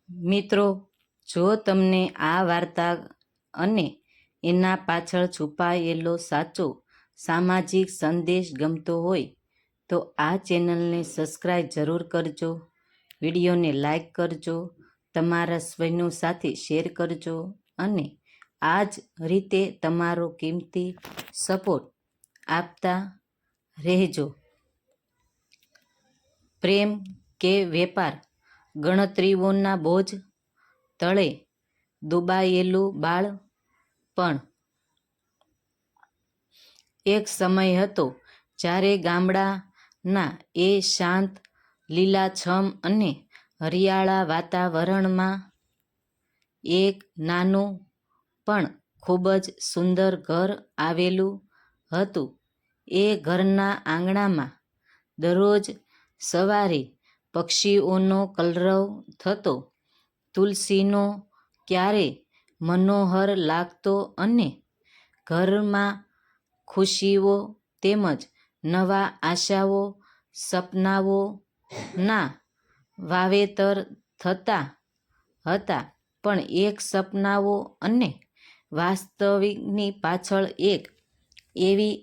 મિત્રો, જો તમને આ વાર્તા અને એના પાછળ છુપાયેલો સાચો સામાજિક સંદેશ ગમતો હોય તો આ ચેનલને સબસ્ક્રાઈબ જરૂર કરજો, વિડીયોને લાઈક કરજો, તમારા સ્વયનો સાથે શેર કરજો અને આ જ રીતે તમારો કિંમતી સપોર્ટ આપતા રહેજો. પ્રેમ કે વેપાર? ગણતરીઓના બોજ તળે દબાયેલું બાળપણ. એક સમય હતો જ્યારે ગામડાના એ શાંત, લીલાછમ અને હરિયાળા વાતાવરણમાં એક નાનું પણ ખૂબ જ સુંદર ઘર આવેલું હતું. એ ઘરના આંગણામાં દરરોજ સવારે પક્ષીઓનો કલરવ થતો, તુલસીનો ક્યારે મનોહર લાગતો અને ઘરમાં ખુશીઓ તેમજ નવા આશાઓ, સપનાઓના વાવેતર થતા હતા. પણ એક સપનાઓ અને વાસ્તવિકની પાછળ એક એવી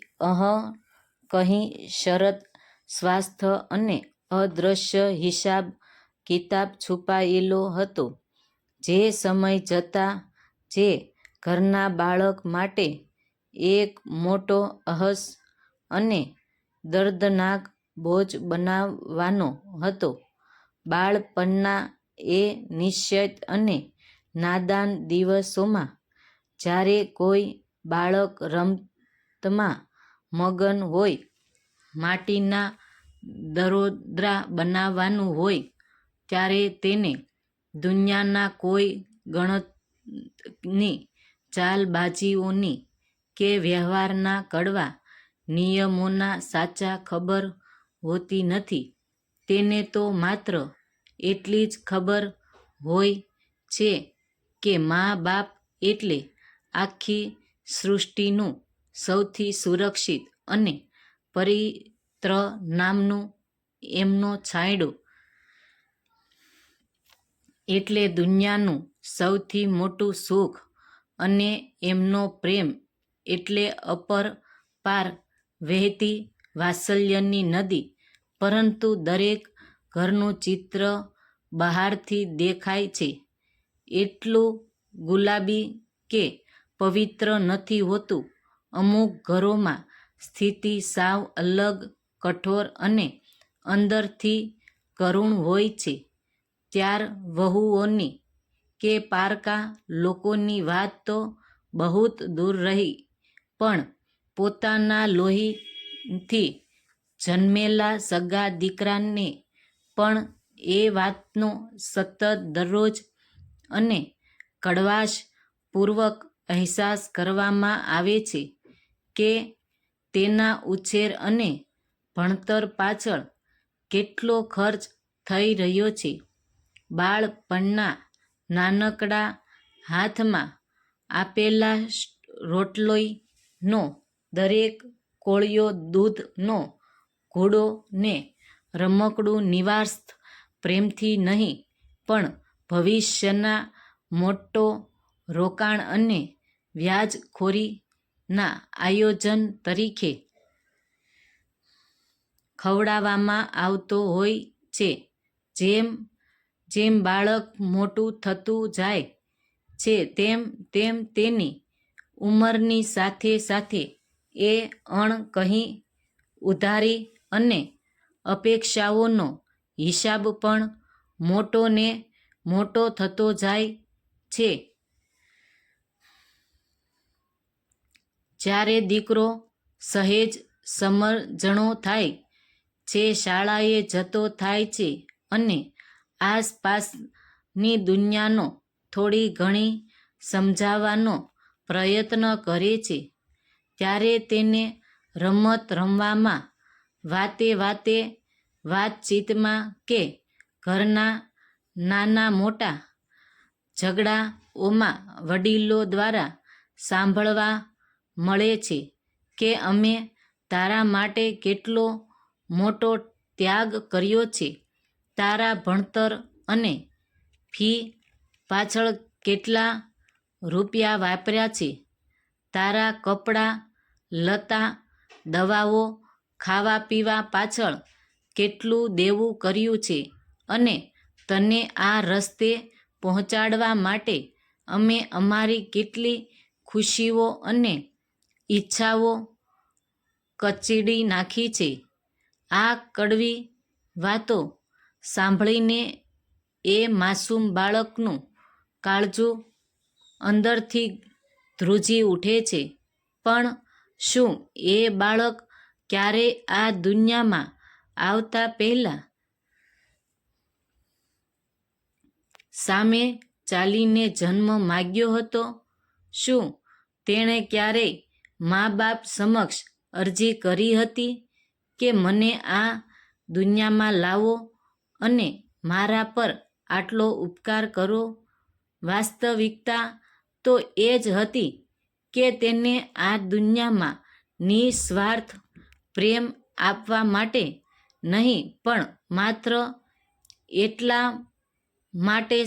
કહી શરત, સ્વાર્થ અને અદ્રશ્ય હિસાબ કિતાબ છુપાયેલો હતો, જે સમય જતાં જે ઘરના બાળક માટે એક મોટો રહસ્ય અને દર્દનાક બોજ બનવાનો હતો. બાળપણના એ નિશ્ચિત અને નાદાન દિવસોમાં, જ્યારે કોઈ બાળક રમતમાં મગન હોય, માટીના દરોડા બનાવવાનું હોય, ત્યારે તેને દુનિયાના કોઈ ગણિતની ચાલબાજીઓની કે વ્યવહારના કડવા નિયમોના સાચા ખબર હોતી નથી. તેને તો માત્ર એટલી જ ખબર હોય છે કે મા-બાપ એટલે આખી સૃષ્ટિનું સૌથી સુરક્ષિત અને પવિત્ર નામનું એમનો છાંયડો, એટલે દુનિયાનું સૌથી મોટું સુખ અને એમનો પ્રેમ એટલે અપરપાર વહેતી વાત્સલ્યની નદી. પરંતુ દરેક ઘરનું ચિત્ર બહારથી દેખાય છે એટલું ગુલાબી કે પવિત્ર નથી હોતું. અમુક ઘરોમાં સ્થિતિ સાવ અલગ, કઠોર અને અંદરથી કરુણ હોય છે. ત્યાર વહુઓની કે પારકા લોકોની વાત તો બહુત દૂર રહી, પણ પોતાના લોહીથી જન્મેલા સગા દીકરાને પણ એ વાતનો સતત, દરરોજ અને કડવાશપૂર્વક અહેસાસ કરાવવામાં આવે છે કે તેના ઉછેર અને ભણતર પાછળ કેટલો ખર્ચ થઈ રહ્યો છે. બાળપણના નાનકડા હાથમાં આપેલા રોટલીનો દરેક કોળિયો, દૂધનો ઘૂંટડો ને રમકડું નિસ્વાર્થ પ્રેમથી નહીં, પણ ભવિષ્યના મોટા રોકાણ અને વ્યાજખોરીના આયોજન તરીકે ખવડાવવામાં આવતો હોય છે. જેમ જેમ બાળક મોટું થતું જાય છે તેમ તેમ તેની ઉંમરની સાથે સાથે એ અણકહી ઉધારી અને અપેક્ષાઓનો હિસાબ પણ મોટો ને મોટો થતો જાય છે. જ્યારે દીકરો સહેજ સમજણો થાય છે, શાળાએ જતો થાય છે અને આસપાસની દુનિયાને થોડી ઘણી સમજવાનો પ્રયત્ન કરે છે, ત્યારે તેને રમત રમવામાં, વાતે વાતચીતમાં કે ઘરના નાના મોટા ઝઘડાઓમાં વડીલો દ્વારા સાંભળવા મળે છે કે અમે તારા માટે કેટલો મોટો ત્યાગ કર્યો છે. તારા ભણતર અને ફી પાછળ કેટલા રૂપિયા વાપર્યા છે, તારા કપડાં લત્તા દવાઓ ખાવા પીવા પાછળ કેટલું દેવું કર્યું છે અને તને આ રસ્તે પહોંચાડવા માટે અમે અમારી કેટલી ખુશીઓ અને ઈચ્છાઓ કચડી નાખી છે. આ કડવી વાતો સાંભળીને એ માસૂમ બાળકનું કાળજું અંદરથી ધ્રુજી ઉઠે છે. પણ શું એ બાળક ક્યારેય આ દુનિયામાં આવતા પહેલાં સામે ચાલીને જન્મ માગ્યો હતો? શું તેણે ક્યારેય મા બાપ સમક્ષ અરજી કરી હતી કે મને આ દુનિયામાં લાવો અને મારા પર આટલો ઉપકાર કરો? વાસ્તવિકતા તો એ જ હતી કે તેને આ દુનિયામાં નિસ્વાર્થ પ્રેમ આપવા માટે નહીં પણ માત્ર એટલા માટે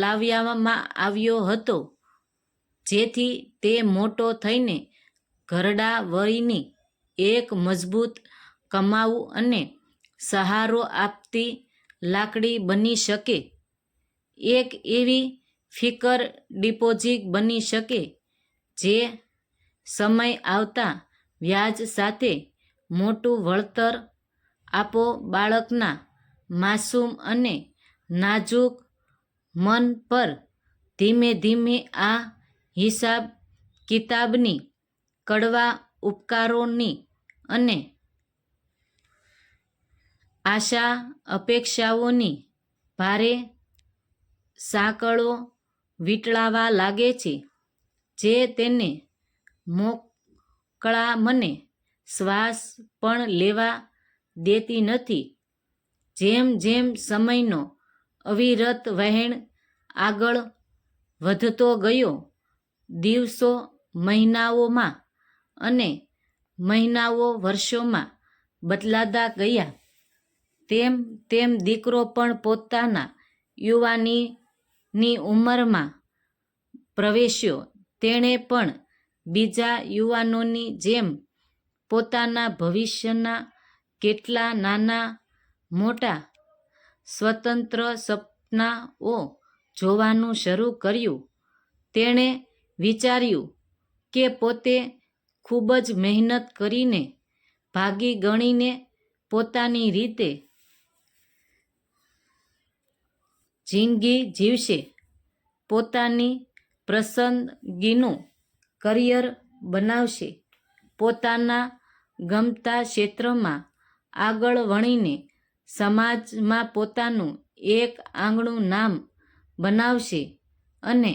લાવવામાં આવ્યો હતો જેથી તે મોટો થઈને ઘરડા વયની એક મજબૂત, કમાઉ અને સહારો આપતી લાકડી બની શકે, એક એવી ફિકર ડિપોઝિટ બની શકે જે સમય આવતા વ્યાજ સાથે મોટું વળતર આપો. બાળકના માસૂમ અને નાજુક મન પર ધીમે ધીમે આ હિસાબ કિતાબની, કડવા ઉપકારોની અને આશા અપેક્ષાઓની ભારે સાંકળો વીંટળાવા લાગે છે, જે તેને મોકળા મને શ્વાસ પણ લેવા દેતી નથી. જેમ જેમ સમયનો અવિરત વહેણ આગળ વધતો ગયો, દિવસો મહિનાઓમાં અને મહિનાઓ વર્ષોમાં બદલાતા ગયા, તેમ તેમ દીકરો પણ પોતાના યુવાનીની ઉંમરમાં પ્રવેશ્યો. તેણે પણ બીજા યુવાનોની જેમ પોતાના ભવિષ્યના કેટલા નાના મોટા સ્વતંત્ર સપનાઓ જોવાનું શરૂ કર્યું. તેણે વિચાર્યું કે પોતે ખૂબ જ મહેનત કરીને, ભાગી ગણીને પોતાની રીતે જિંદગી જીવશે, પોતાની પસંદગીનું કરિયર બનાવશે, પોતાના ગમતા ક્ષેત્રમાં આગળ વણીને સમાજમાં પોતાનું એક આગવું નામ બનાવશે અને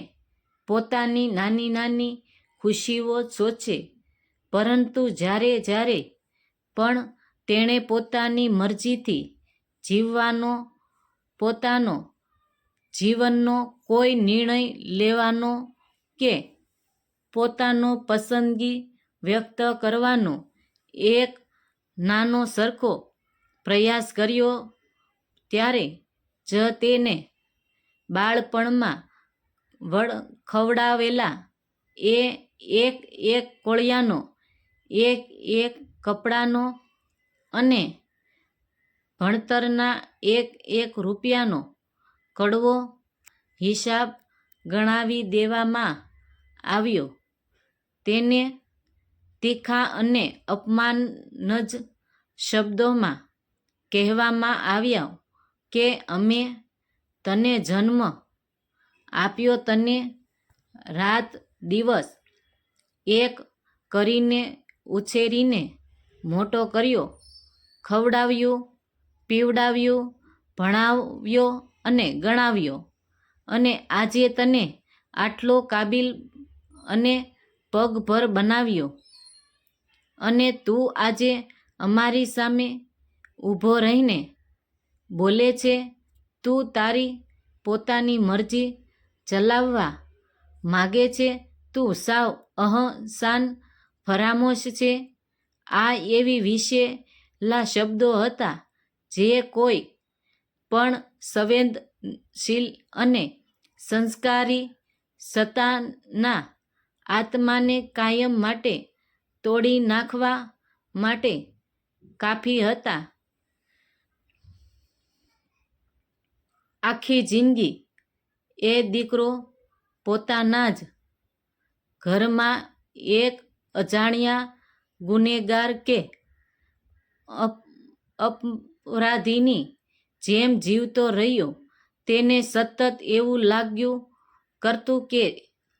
પોતાની નાની નાની ખુશીઓ શોધશે. પરંતુ જ્યારે જ્યારે પણ તેણે પોતાની મરજીથી જીવવાનો, પોતાનો જીવનનો કોઈ નિર્ણય લેવાનો કે પોતાનો પસંદગી વ્યક્ત કરવાનો એક નાનો સરખો પ્રયાસ કર્યો, ત્યારે જ તેને બાળપણમાં ખવડાવેલા એ એક એક કોળિયાનો, એક એક કપડાનો અને ભણતરના એક એક રૂપિયાનો કડવો હિસાબ ગણાવી દેવામાં આવ્યો. તેને તીખા અને અપમાનજ શબ્દોમાં કહેવામાં આવ્યું કે અમે તને જન્મ આપ્યો, તને રાત દિવસ એક કરીને ઉછેરીને મોટો કર્યો, ખવડાવ્યું, પીવડાવ્યું, ભણાવ્યો અને ગણાવ્યો, અને આજે તને આટલો કાબિલ અને પગભર બનાવ્યો. અને તું આજે અમારી સામે ઊભો રહીને બોલે છે, તું તારી પોતાની મરજી ચલાવવા માગે છે, તું સાવ અહસાન ફરામોશ છે. આ એવી વિશેલા શબ્દો હતા જે કોઈ પણ સંવેદ સંવેદનશીલ અને સંસ્કારી સત્તાના આત્માને કાયમ માટે તોડી નાખવા માટે કાફી હતા. આખી જિંદગી એ દીકરો પોતાના જ ઘરમાં એક અજાણ્યા ગુનેગાર કે અપરાધીની જેમ જીવતો રહ્યો. તેને સતત એવું લાગ્યું કરતું કે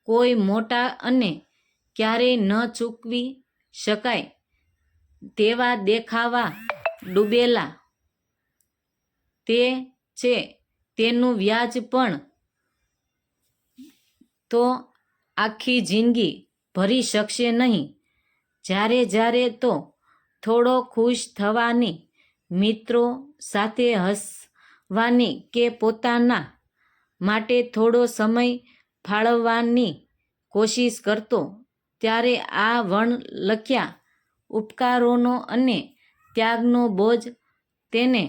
કોઈ મોટા અને ક્યારેય ન ચૂકવી શકાય તેવા દેખાવા ડૂબેલા તે છે તેનું વ્યાજ પણ તો આખી જિંદગી ભરી શકશે નહીં. જ્યારે તો થોડો ખુશ થવાની, મિત્રો સાથે હસવાની કે પોતાના માટે થોડો સમય ફાળવવાની કોશિશ કરતો ત્યારે આ વણલખ્યા ઉપકારોનો અને ત્યાગનો બોજ તેને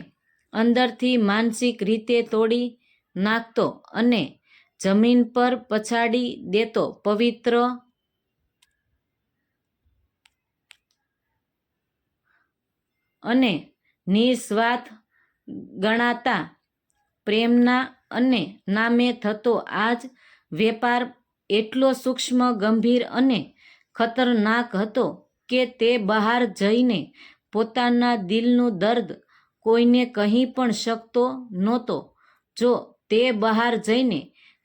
અંદરથી માનસિક રીતે તોડી નાખતો અને જમીન પર પછાડી દેતો. પવિત્ર અને નિસ્વાર્થ ગણાતા પ્રેમના અને નામે થતો આ જ વેપાર એટલો સૂક્ષ્મ, ગંભીર અને ખતરનાક હતો કે તે બહાર જઈને પોતાના દિલનું દર્દ કોઈને કહી પણ શકતો નહોતો. જો તે બહાર જઈને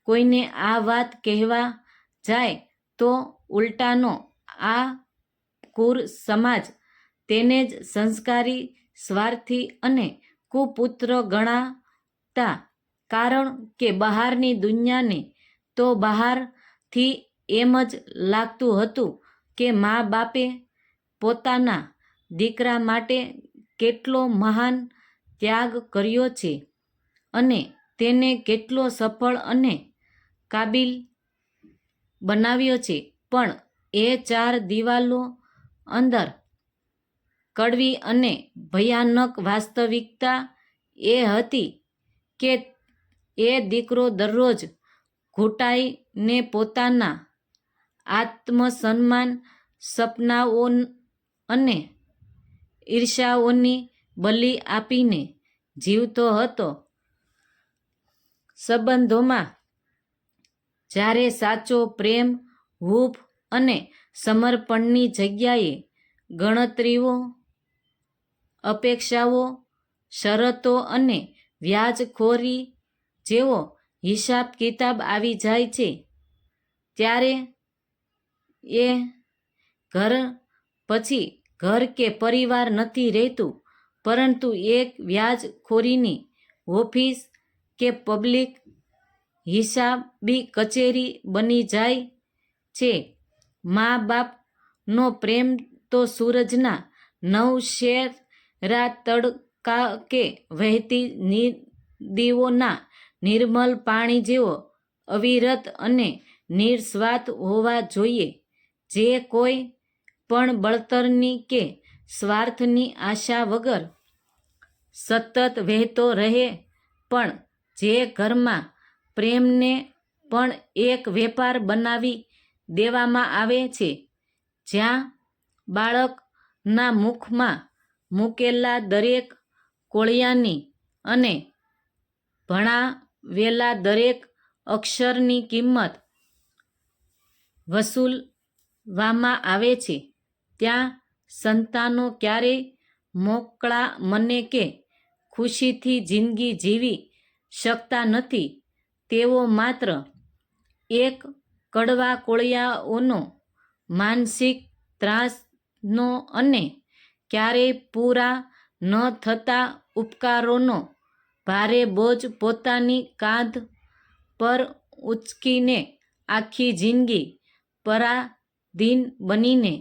કોઈને આ વાત કહેવા જાય તો ઉલટાનો આ ક્રૂર સમાજ તેને જ સંસ્કારી, સ્વાર્થી અને કુપુત્ર ગણાવતા. કારણ કે બહારની દુનિયાને તો બહારથી એમ જ લાગતું હતું કે મા બાપે પોતાના દીકરા માટે કેટલો મહાન ત્યાગ કર્યો છે અને તેને કેટલો સફળ અને કાબિલ બનાવ્યો છે. પણ એ ચાર દિવાલો અંદર કડવી અને ભયાનક વાસ્તવિકતા એ હતી કે એ દીકરો દરરોજ ઘૂંટાઈને પોતાના આત્મસન્માન, સપનાઓ અને ઈર્ષાઓની બલિ આપીને જીવતો હતો. સંબંધોમાં જ્યારે સાચો પ્રેમ, હૂંફ અને સમર્પણની જગ્યાએ ગણતરીઓ, અપેક્ષાઓ, શરતો અને વ્યાજખોરી જેવો હિસાબ કિતાબ આવી જાય છે ત્યારે એ ઘર પછી ઘર કે પરિવાર નથી રહેતું, પરંતુ એક વ્યાજખોરીની ઓફિસ કે પબ્લિક હિસાબી કચેરી બની જાય છે. મા બાપનો પ્રેમ તો સૂરજના નવશેરા તડકાકે વહેતી નદીઓના નિર્મળ પાણી જેવો અવિરત અને નિસ્વાર્થ હોવા જોઈએ, જે કોઈ પણ બળતણની કે સ્વાર્થની આશા વગર સતત વહેતો રહે. પણ જે ઘરમાં પ્રેમને પણ એક વેપાર બનાવી દેવામાં આવે છે, જ્યાં બાળકના મુખમાં મૂકેલા દરેક કોળિયાની અને ભણાવેલા દરેક અક્ષરની કિંમત વસૂલવામાં આવે છે, ત્યાં સંતાનો ક્યારેય મોકળા મને કે ખુશીથી જિંદગી જીવી શકતા નથી. તેઓ માત્ર એક કડવા કોળિયાઓનો, માનસિક ત્રાસનો અને ક્યારેય પૂરા ન થતા ઉપકારોનો ભારે બોજ પોતાની કાંધ પર ઊંચકીને આખી જિંદગી પરાધીન બનીને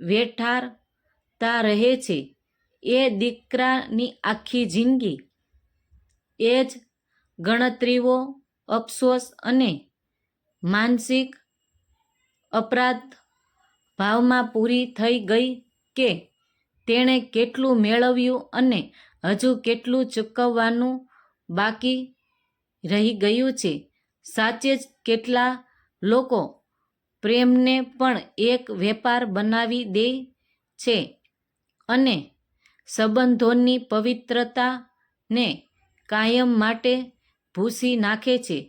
વેઠારતા રહે છે. એ દીકરાની આખી જિંદગી એ જ ગણતરીઓ, અફસોસ અને માનસિક અપરાધ ભાવમાં પૂરી થઈ ગઈ કે તેણે કેટલું મેળવ્યું અને હજુ કેટલું ચૂકવવાનું બાકી રહી ગયું છે. સાચે જ કેટલા લોકો પ્રેમને પણ એક વેપાર બનાવી દે છે અને સંબંધોની પવિત્રતાને કાયમ માટે ભૂંસી નાખે છે.